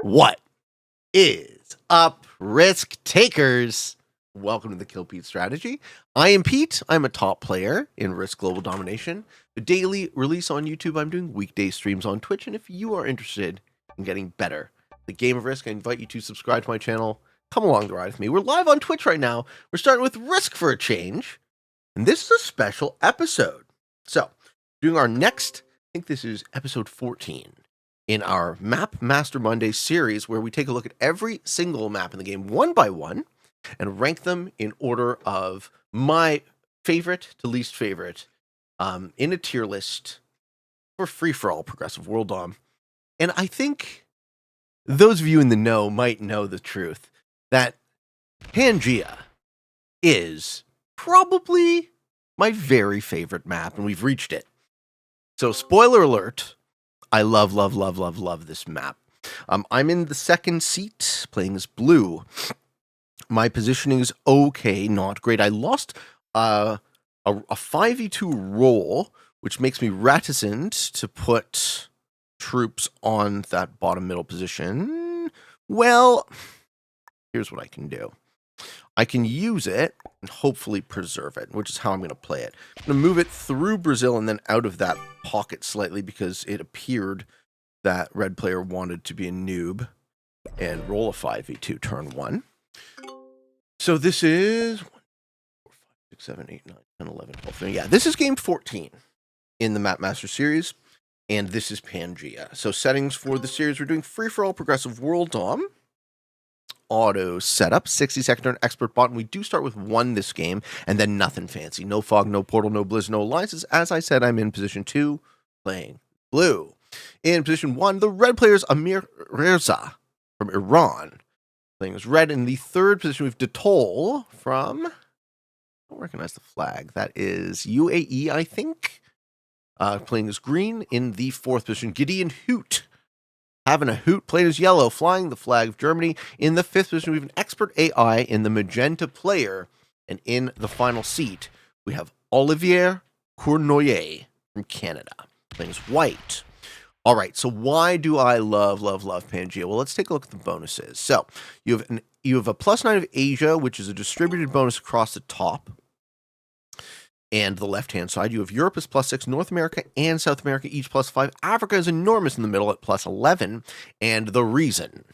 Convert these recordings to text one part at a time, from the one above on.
What is up, risk takers? Welcome to the Kill Pete strategy. I am Pete. I'm a top player in Risk Global Domination. The daily release on YouTube. I'm doing weekday streams on Twitch. And if you are interested in getting better at the game of Risk, I invite you to subscribe to my channel. Come along the ride with me. We're live on Twitch right now. We're starting with Risk for a change. And this is a special episode. So, doing our next, I think this is episode 14. In our Map Master Monday series, where we take a look at every single map in the game one by one and rank them in order of my favorite to least favorite in a tier list for free-for-all progressive world dom. And I think those of you in the know might know the truth that Pangea is probably my very favorite map, and we've reached it. So, spoiler alert, I love this map. I'm in the second seat, playing as blue. My positioning is okay, not great. I lost a 5v2 roll, which makes me reticent to put troops on that bottom middle position. Well, here's what I can do. I can use it and hopefully preserve it, which is how I'm going to play it. I'm going to move it through Brazil and then out of that pocket slightly because it appeared that red player wanted to be a noob and roll a 5v2 turn 1. So this is 1, 4, 5, 6, 7, 8, 9, 10, 11, 12, 13. Yeah, this is game 14 in the Map Master series, and this is Pangea. So settings for the series, we're doing free-for-all progressive world dom. Auto setup, 60-second turn expert bot, and we do start with 1 this game, and then nothing fancy. No fog, no portal, no blizz, no alliances. As I said, I'm in position 2, playing blue. In position 1, the red player is Amir Reza from Iran, playing as red. In the third position, we have Detol from, I don't recognize the flag, that is UAE, I think, playing as green. In the fourth position, Gideon Hoot, having a hoot, played as yellow, flying the flag of Germany. In the fifth position, we have an expert AI in the magenta player. And in the final seat, we have Olivier Cournoyer from Canada, playing as white. All right, so why do I love Pangea? Well, let's take a look at the bonuses. So you have a +9 of Asia, which is a distributed bonus across the top. And the left-hand side, you have Europe is +6, North America and South America each +5. Africa is enormous in the middle at +11. And the reason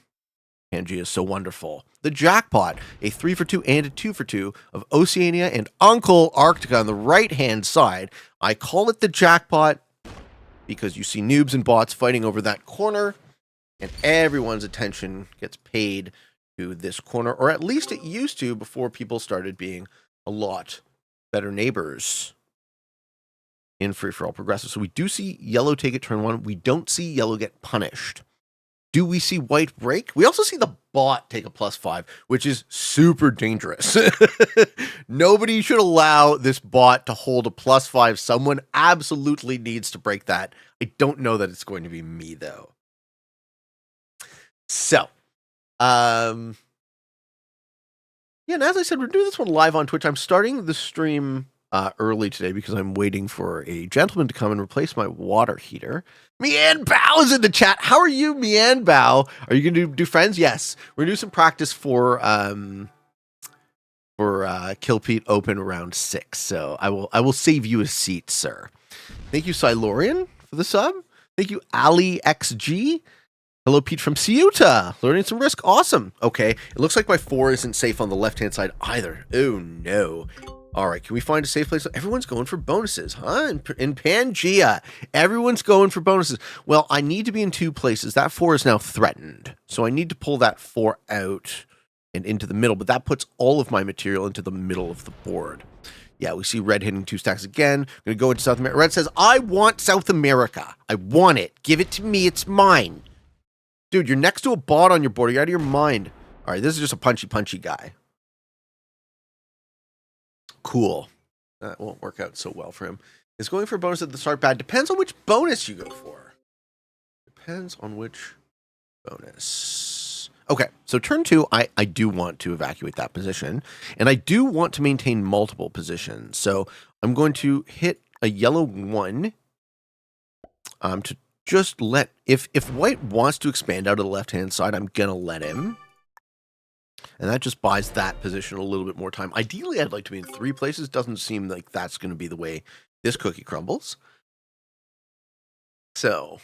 Pangea is so wonderful, the jackpot, a 3 for 2 and a 2 for 2 of Oceania and Uncle Arctica on the right-hand side. I call it the jackpot because you see noobs and bots fighting over that corner, and everyone's attention gets paid to this corner, or at least it used to before people started being a lot better neighbors in free-for-all progressive. So we do see yellow take it turn 1. We don't see yellow get punished. Do we see white break? We also see the bot take a +5, which is super dangerous. Nobody should allow this bot to hold a +5. Someone absolutely needs to break that. I don't know that it's going to be me, though. So, yeah, and as I said, we're doing this one live on Twitch. I'm starting the stream early today because I'm waiting for a gentleman to come and replace my water heater. Mian Bao is in the chat. How are you, Mian Bao? Are you going to do friends? Yes. We're going to do some practice for Kill Pete Open round 6. So I will save you a seat, sir. Thank you, Silorian, for the sub. Thank you, Ali XG. Hello, Pete from Ceuta. Learning some Risk. Awesome. Okay. It looks like my 4 isn't safe on the left-hand side either. Oh, no. All right. Can we find a safe place? Everyone's going for bonuses, huh? In Pangea, everyone's going for bonuses. Well, I need to be in 2 places. That 4 is now threatened. So I need to pull that 4 out and into the middle. But that puts all of my material into the middle of the board. Yeah, we see red hitting 2 stacks again. I'm going to go into South America. Red says, I want South America. I want it. Give it to me. It's mine. Dude, you're next to a bot on your board. You're out of your mind. All right, this is just a punchy guy. Cool. That won't work out so well for him. Is going for a bonus at the start bad? Depends on which bonus you go for. Depends on which bonus. Okay, so turn 2, I do want to evacuate that position. And I do want to maintain multiple positions. So I'm going to hit a yellow 1 to just let, if white wants to expand out of the left-hand side, I'm going to let him. And that just buys that position a little bit more time. Ideally, I'd like to be in 3 places. Doesn't seem like that's going to be the way this cookie crumbles. So,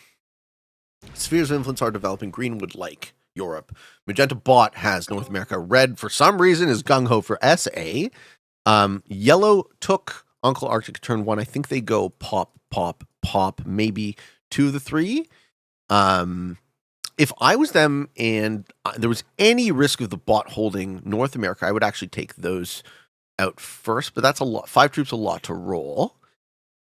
spheres of influence are developing. Green would like Europe. Magenta bot has North America. Red, for some reason, is gung-ho for SA. Yellow took Uncle Arctic turn 1. I think they go pop, pop, pop, maybe 2 of the 3. If I was them and there was any risk of the bot holding North America, I would actually take those out first, but that's a lot. 5 troops, a lot to roll.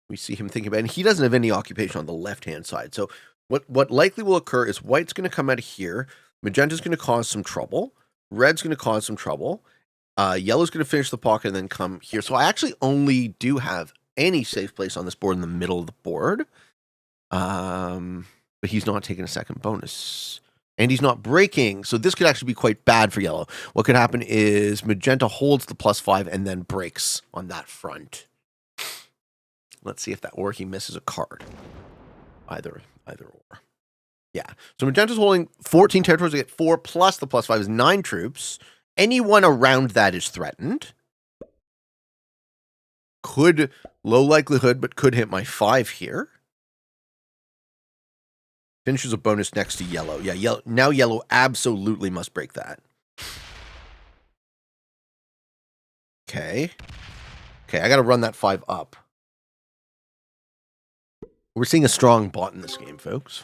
We see him thinking about it, and he doesn't have any occupation on the left-hand side. So what likely will occur is white's going to come out of here. Magenta's going to cause some trouble. Red's going to cause some trouble. Yellow's going to finish the pocket and then come here. So I actually only do have any safe place on this board in the middle of the board. But he's not taking a second bonus. And he's not breaking. So this could actually be quite bad for yellow. What could happen is Magenta holds the +5 and then breaks on that front. Let's see if that, or he misses a card. Either or. Yeah. So Magenta's holding 14 territories to get 4 plus the +5 is 9 troops. Anyone around that is threatened. Could, low likelihood, but could hit my 5 here. Finishes a bonus next to yellow. Yeah, yellow. Now yellow absolutely must break that. Okay. Okay, I got to run that 5 up. We're seeing a strong bot in this game, folks.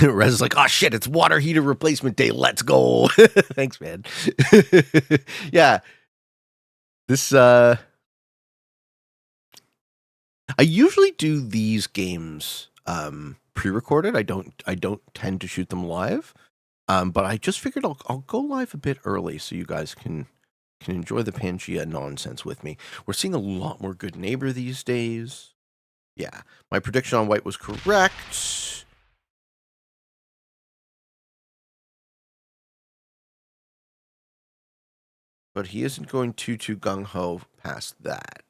Rez is like, oh shit, it's water heater replacement day. Let's go. Thanks, man. Yeah. This, I usually do these games pre-recorded. I don't tend to shoot them live. But I just figured I'll go live a bit early so you guys can enjoy the Pangea nonsense with me. We're seeing a lot more good neighbor these days. Yeah, my prediction on white was correct. But he isn't going too gung-ho past that.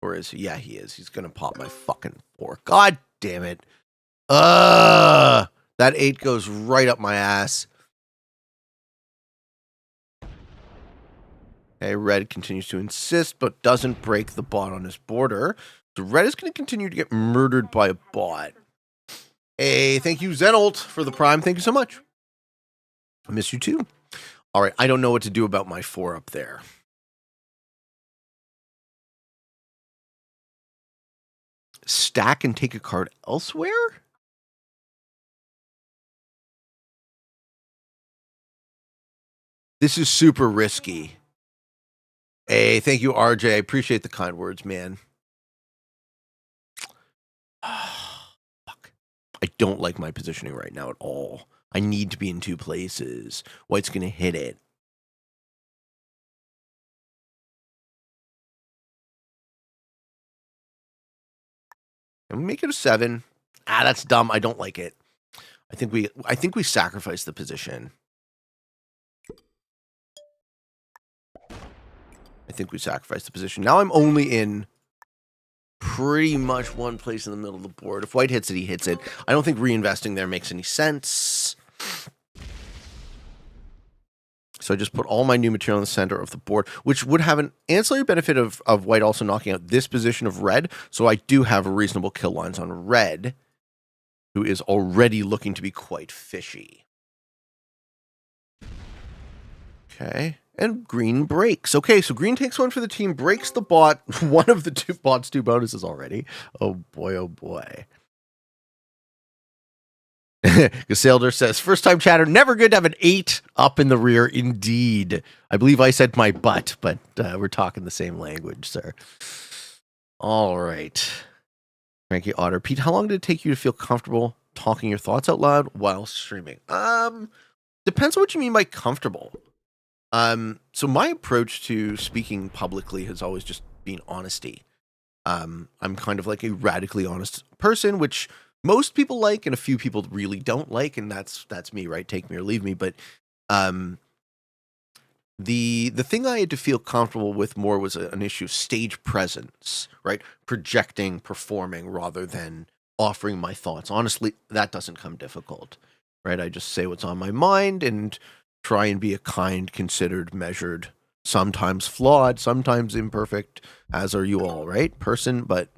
Or is he? Yeah, he is. He's going to pop my fucking 4. God damn it. That 8 goes right up my ass. Okay, red continues to insist, but doesn't break the bot on his border. So red is going to continue to get murdered by a bot. Hey, thank you, Zenolt, for the prime. Thank you so much. I miss you too. All right, I don't know what to do about my 4 up there. Stack and take a card elsewhere? This is super risky. Hey, thank you, RJ. I appreciate the kind words, man. Fuck. I don't like my positioning right now at all. I need to be in 2 places. White's going to hit it. And make it a 7. Ah, that's dumb. I don't like it. I think we sacrifice the position. I think we sacrifice the position. Now I'm only in pretty much 1 place in the middle of the board. If white hits it, he hits it. I don't think reinvesting there makes any sense. So I just put all my new material in the center of the board, which would have an ancillary benefit of white also knocking out this position of red. So I do have reasonable kill lines on red, who is already looking to be quite fishy. Okay. And green breaks. Okay, so green takes 1 for the team, breaks the bot. One of the 2 bots, 2 bonuses already. Oh boy, oh boy. Gaselder says, first time chatter, never good to have an 8 up in the rear. Indeed. I believe I said my butt, but we're talking the same language, sir. All right. Frankie Otter. Pete, how long did it take you to feel comfortable talking your thoughts out loud while streaming? Depends on what you mean by comfortable. So my approach to speaking publicly has always just been honesty. I'm kind of like a radically honest person, which most people like and a few people really don't like, and that's me, right? Take me or leave me. But The thing I had to feel comfortable with more was an issue of stage presence, right? Projecting, performing, rather than offering my thoughts. Honestly, that doesn't come difficult, right? I just say what's on my mind and try and be a kind, considered, measured, sometimes flawed, sometimes imperfect, as are you all, right? Person, but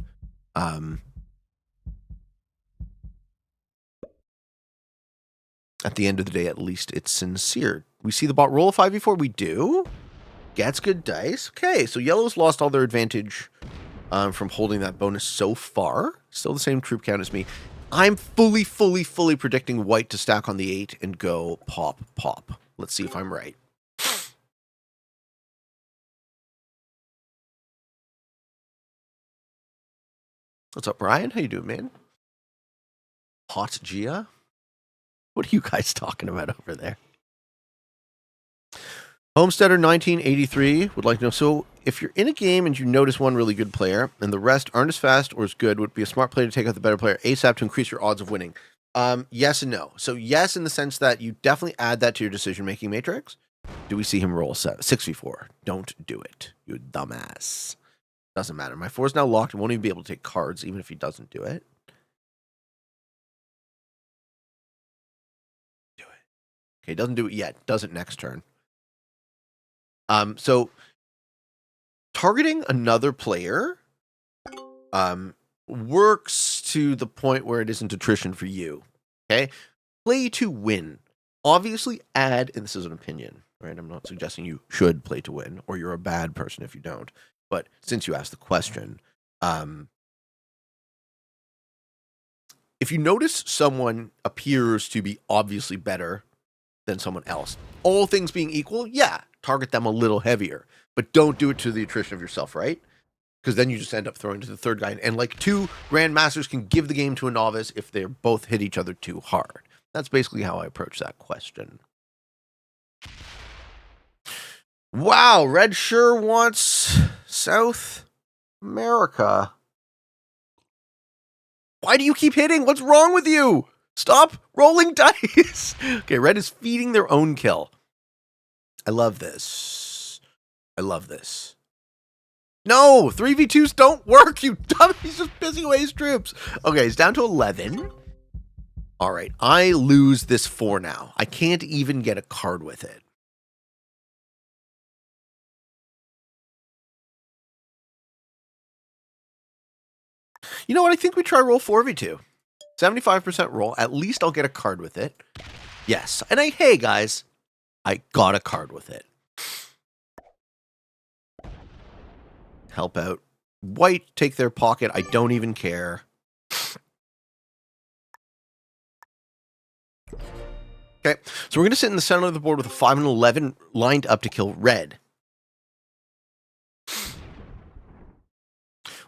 at the end of the day, at least it's sincere. We see the bot roll a 5v4. We do. Gets good dice. Okay, so yellow's lost all their advantage from holding that bonus so far. Still the same troop count as me. I'm fully predicting white to stack on the 8 and go pop, pop. Let's see if I'm right. What's up, Brian? How you doing, man? Hot Gia? What are you guys talking about over there? Homesteader 1983 would like to know, so if you're in a game and you notice one really good player and the rest aren't as fast or as good, would it be a smart play to take out the better player ASAP to increase your odds of winning? Yes and no. So yes, in the sense that you definitely add that to your decision-making matrix. Do we see him roll 6v4? Don't do it, you dumbass. Doesn't matter. My 4 is now locked and won't even be able to take cards even if he doesn't do it. Do it. Okay, doesn't do it yet. Does it next turn. So targeting another player works to the point where it isn't attrition for you. Okay? Play to win. Obviously add, and this is an opinion, right? I'm not suggesting you should play to win, or you're a bad person if you don't. But since you asked the question, if you notice someone appears to be obviously better than someone else, all things being equal, yeah, target them a little heavier. But don't do it to the attrition of yourself, right? Because then you just end up throwing to the third guy. And like 2 grandmasters can give the game to a novice if they both hit each other too hard. That's basically how I approach that question. Wow, Red sure wants South America. Why do you keep hitting? What's wrong with you? Stop rolling dice. Okay, Red is feeding their own kill. I love this. I love this. No, 3v2s don't work, you dumb. He's just pissing away his troops. Okay, he's down to 11. All right, I lose this 4 now. I can't even get a card with it. You know what? I think we try roll 4v2. 75% roll. At least I'll get a card with it. Yes. And hey, guys, I got a card with it. Help out. White, take their pocket. I don't even care. Okay, so we're going to sit in the center of the board with a 5 and 11 lined up to kill red.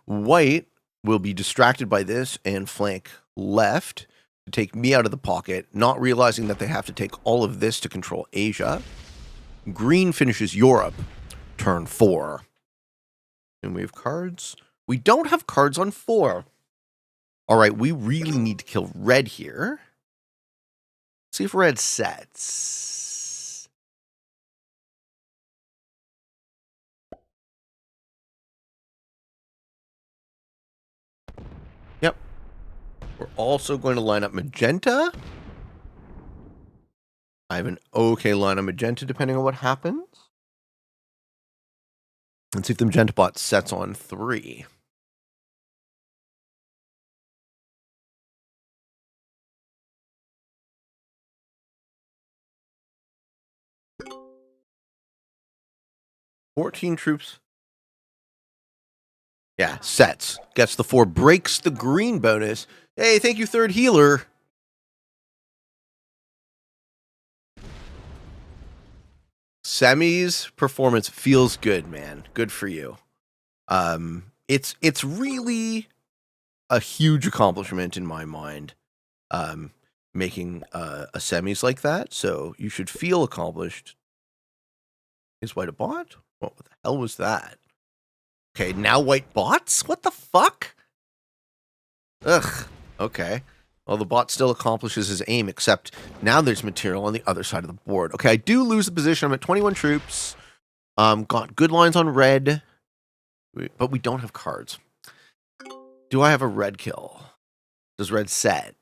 White will be distracted by this and flank left to take me out of the pocket, not realizing that they have to take all of this to control Asia. Green finishes Europe, turn 4. And we have cards. We don't have cards on 4. All right, we really need to kill red here. See if red sets. Yep. We're also going to line up magenta. I have an okay line of magenta depending on what happens. Let's see if the magenta bot sets on 3. $14 troops. Yeah, sets. Gets the 4, breaks the green bonus. Hey, thank you, third healer. Semi's performance feels good, man. Good for you. It's really a huge accomplishment in my mind, making a semis like that. So you should feel accomplished. Is white a bot? What the hell was that? Okay, now white bots? What the fuck? Ugh. Okay. Well, the bot still accomplishes his aim, except now there's material on the other side of the board. Okay, I do lose the position. I'm at 21 troops. Got good lines on red, but we don't have cards. Do I have a red kill? Does red set?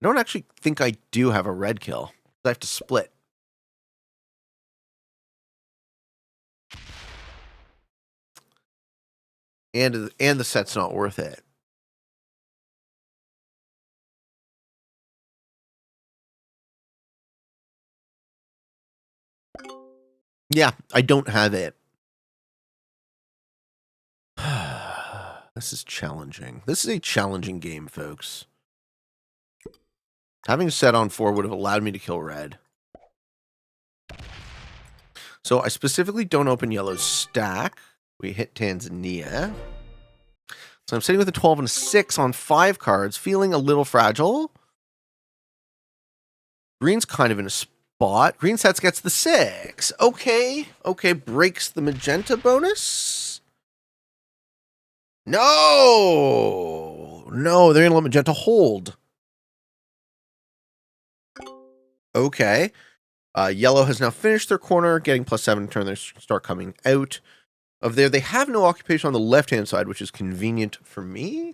I don't actually think I do have a red kill. I have to split. And the set's not worth it. Yeah, I don't have it. This is challenging. This is a challenging game, folks. Having a set on 4 would have allowed me to kill red. So I specifically don't open yellow's stack. We hit Tanzania. So I'm sitting with a 12 and a 6 on 5 cards, feeling a little fragile. Green's kind of in a spot. Green sets gets the 6. Okay, breaks the magenta bonus. No, they're going to let magenta hold. Okay. Yellow has now finished their corner, getting +7 turn. They start coming out of there. They have no occupation on the left-hand side, which is convenient for me.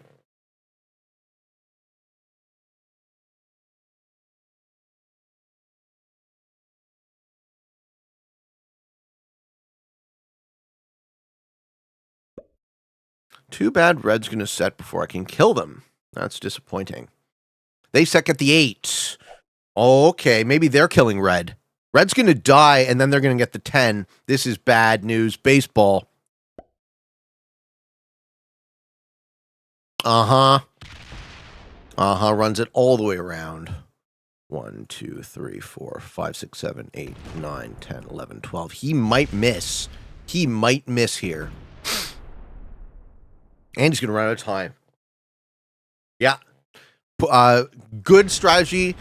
Too bad red's going to set before I can kill them. That's disappointing. They set at the 8. Okay, maybe they're killing red. Red's going to die, and then they're going to get the 10. This is bad news. Baseball. Runs it all the way around. 1, 2, 3, 4, 5, 6, 7, 8, 9, 10, 11, 12. He might miss. He might miss here. And he's going to run out of time. Yeah. Good strategy.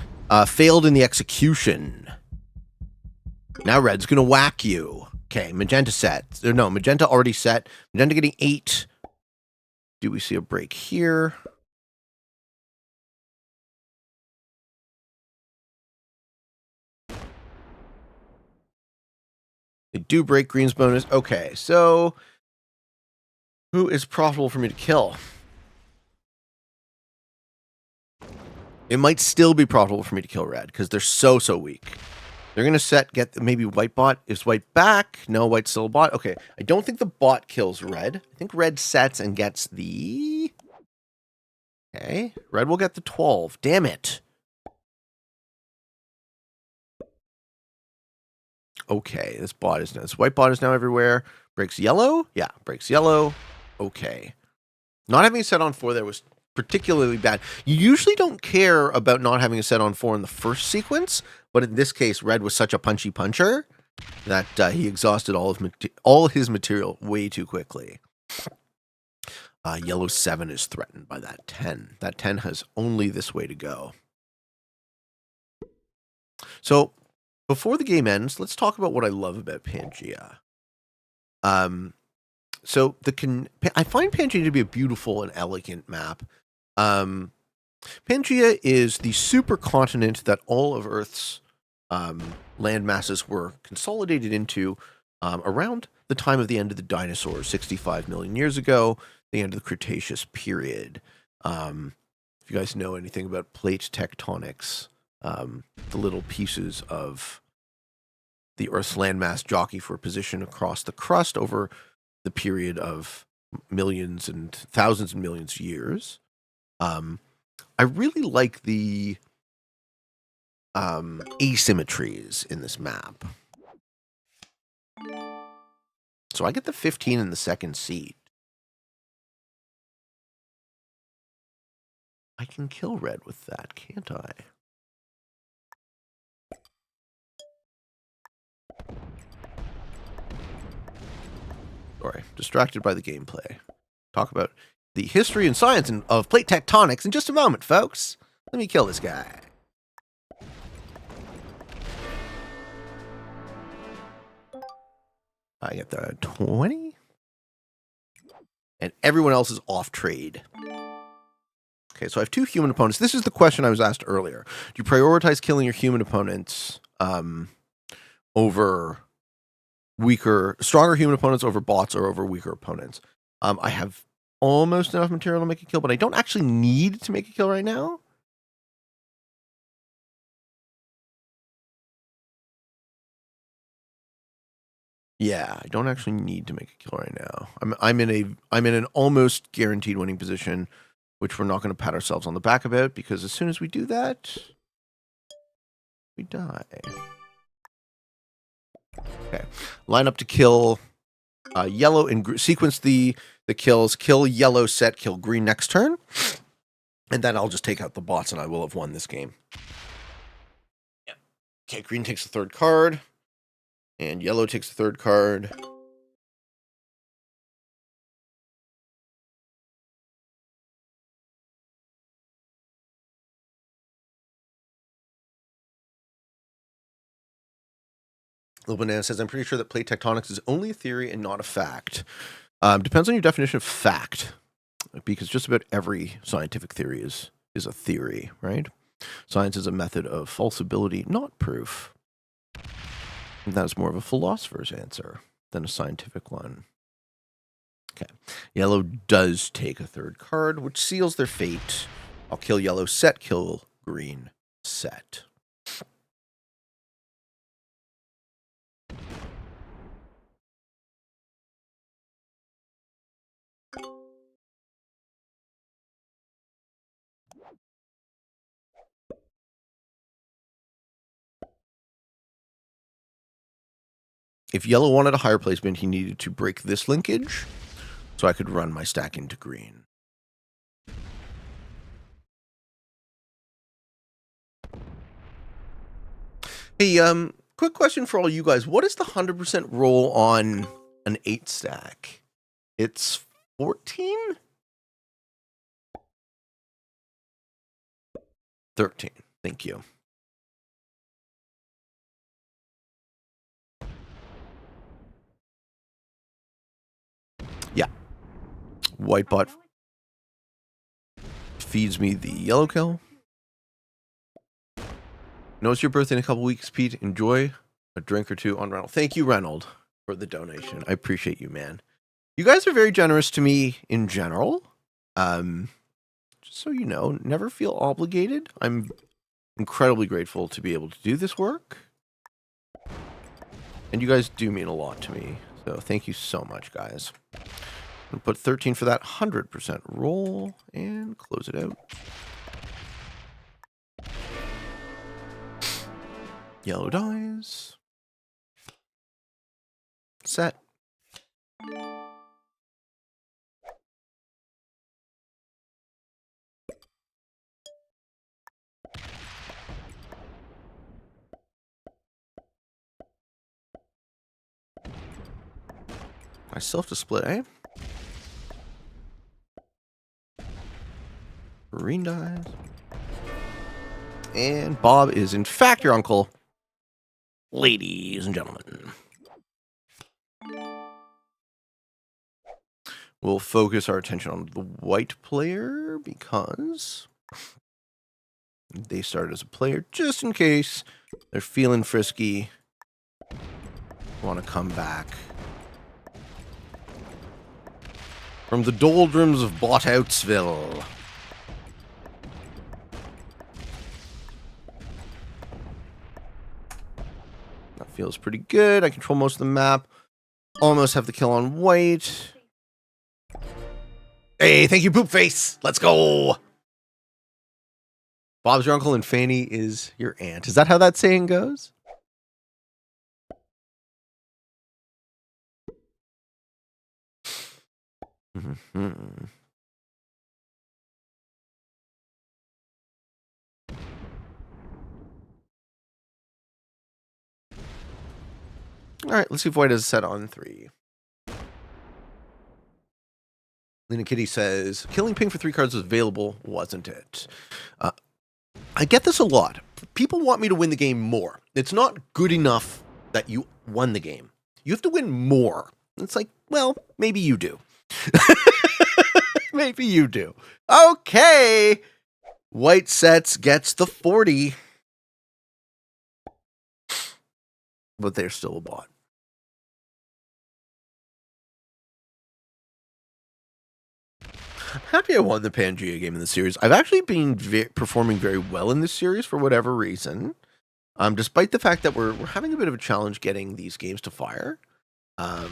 Failed in the execution. Now red's going to whack you. Okay, magenta set. No, magenta already set. Magenta getting 8. Do we see a break here? They do break green's bonus. Okay, so who is profitable for me to kill? It might still be profitable for me to kill red because they're so weak. They're going to set, get maybe white bot. Is white back? No, white's still a bot. Okay, I don't think the bot kills red. I think red sets and gets the... Okay, red will get the 12. Damn it. Okay, this white bot is now everywhere. Breaks yellow? Yeah, breaks yellow. Okay. Not having a set on 4 there was particularly bad. You usually don't care about not having a set on 4 in the first sequence, but in this case, red was such a punchy puncher that he exhausted all his material way too quickly. Yellow 7 is threatened by that 10. That 10 has only this way to go. So before the game ends, let's talk about what I love about Pangea. So I find Pangea to be a beautiful and elegant map. Pangea is the supercontinent that all of Earth's land masses were consolidated into around the time of the end of the dinosaurs, 65 million years ago, the end of the Cretaceous period. If you guys know anything about plate tectonics, the little pieces of the Earth's landmass jockey for position across the crust over the period of millions and thousands and millions of years. I really like the asymmetries in this map. So I get the 15 in the second seat. I can kill red with that, can't I? Sorry, distracted by the gameplay. Talk about the history and science of plate tectonics in just a moment, folks. Let me kill this guy. I get the 20. And everyone else is off trade. Okay, so I have 2 human opponents. This is the question I was asked earlier. Do you prioritize killing your human opponents over stronger human opponents over bots or over weaker opponents. I have almost enough material to make a kill, but I don't actually need to make a kill right now. Yeah, I don't actually need to make a kill right now. I'm in an almost guaranteed winning position, which we're not going to pat ourselves on the back about, because as soon as we do that, we die. Okay, line up to kill yellow and sequence the kills. Kill yellow, set, kill green next turn, and then I'll just take out the bots, and I will have won this game. Yeah. Okay, green takes the third card, and yellow takes the third card. Little Banana says, I'm pretty sure that plate tectonics is only a theory and not a fact. Depends on your definition of fact, because just about every scientific theory is a theory, right? Science is a method of falsibility, not proof. And that's more of a philosopher's answer than a scientific one. Okay. Yellow does take a third card, which seals their fate. I'll kill yellow, set, kill green, set. If yellow wanted a higher placement, he needed to break this linkage, so I could run my stack into green. Hey, quick question for all you guys. What is the 100% roll on an 8 stack? It's 14? 13. Thank you. Yeah. White bot feeds me the yellow kill. Know it's your birthday in a couple weeks, Pete. Enjoy a drink or two on Reynold. Thank you, Reynold, for the donation. I appreciate you, man. You guys are very generous to me in general. Just so you know, never feel obligated. I'm incredibly grateful to be able to do this work. And you guys do mean a lot to me. So thank you so much, guys. I'm going to put 13 for that 100% roll and close it out. Yellow dies. Set. I still have to split, eh? Green dies. And Bob is in fact your uncle. Ladies and gentlemen. We'll focus our attention on the white player because they started as a player just in case they're feeling frisky, want to come back from the doldrums of Botoutsville. That feels pretty good. I control most of the map. Almost have the kill on white. Hey, thank you, Poop Face. Let's go. Bob's your uncle and Fanny is your aunt. Is that how that saying goes? Mm-hmm. All right, let's see if white has a set on 3. Lena Kitty says, killing pink for 3 cards was available, wasn't it? I get this a lot. People want me to win the game more. It's not good enough that you won the game. You have to win more. It's like, well, maybe you do. Maybe you do. Okay. White sets gets the 40. but they're still a bot. Happy I won the Pangea game in the series. I've actually been performing very well in this series for whatever reason. Despite the fact that we're having a bit of a challenge getting these games to fire. I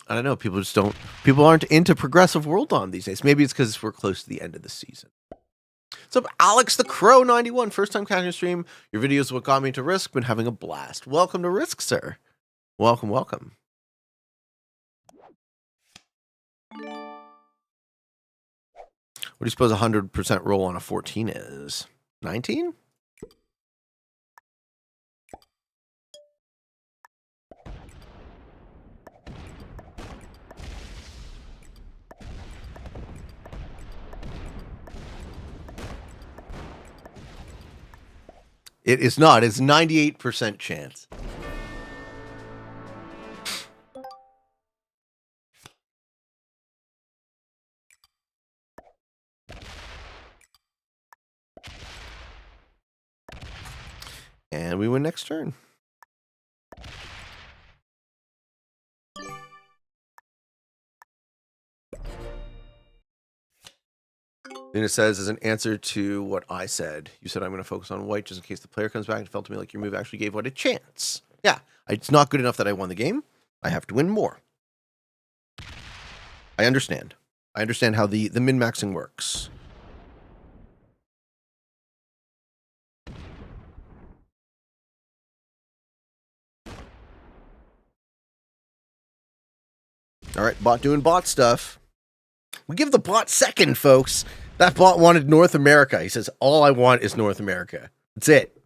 don't know. People aren't into progressive World Dom these days. Maybe it's because we're close to the end of the season. What's up, Alex the Crow 91? First time catching a stream. Your video is what got me to Risk. Been having a blast. Welcome to Risk, sir. Welcome, welcome. What do you suppose 100% roll on a 14 is? 19? It is not. It's 98% chance. And we win next turn. And it says, as an answer to what I said, you said I'm going to focus on white just in case the player comes back. It felt to me like your move actually gave white a chance. Yeah, it's not good enough that I won the game. I have to win more. I understand. I understand how the min-maxing works. All right, bot doing bot stuff. We give the bot second, folks. That bot wanted North America. He says, all I want is North America. That's it.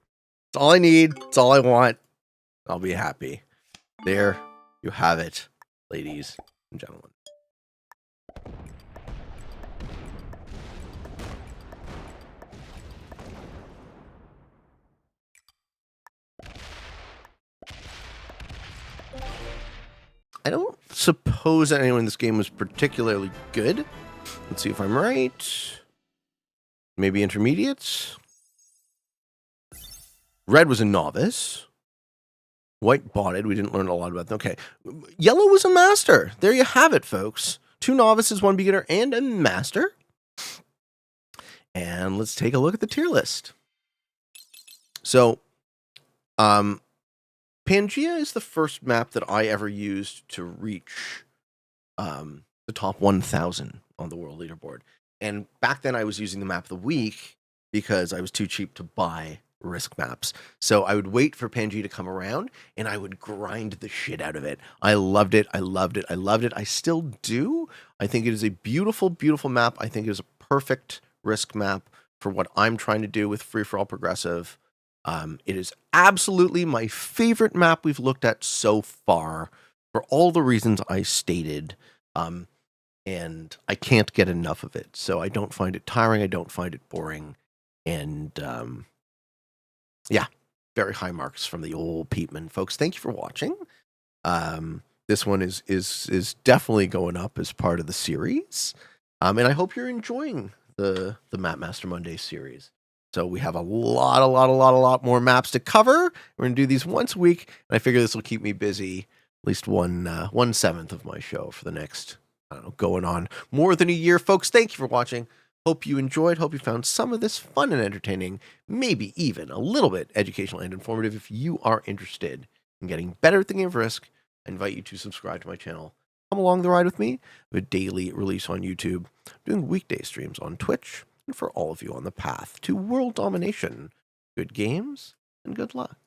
That's all I need. That's all I want. I'll be happy. There you have it, ladies and gentlemen. I don't suppose that anyone in this game was particularly good. Let's see if I'm right. Maybe intermediates. Red was a novice. White botted. We didn't learn a lot about them. Okay. Yellow was a master. There you have it, folks. 2 novices, 1 beginner, and a master. And let's take a look at the tier list. So, Pangea is the first map that I ever used to reach the top 1,000 on the world leaderboard. And back then I was using the map of the week because I was too cheap to buy Risk maps. So I would wait for Pangea to come around and I would grind the shit out of it. I loved it. I loved it. I loved it. I still do. I think it is a beautiful, beautiful map. I think it is a perfect Risk map for what I'm trying to do with free-for-all progressive. It is absolutely my favorite map we've looked at so far for all the reasons I stated. And I can't get enough of it. So I don't find it tiring. I don't find it boring. And yeah, very high marks from the old Peatman. Folks, thank you for watching. This one is definitely going up as part of the series. And I hope you're enjoying the Map Master Monday series. So we have a lot more maps to cover. We're going to do these once a week. And I figure this will keep me busy at least 1/7 of my show for the next, I don't know, going on more than a year. Folks, thank you for watching. Hope you enjoyed. Hope you found some of this fun and entertaining, maybe even a little bit educational and informative. If you are interested in getting better at the game of Risk, I invite you to subscribe to my channel. Come along the ride with me. A daily release on YouTube, doing weekday streams on Twitch, and for all of you on the path to world domination, good games and good luck.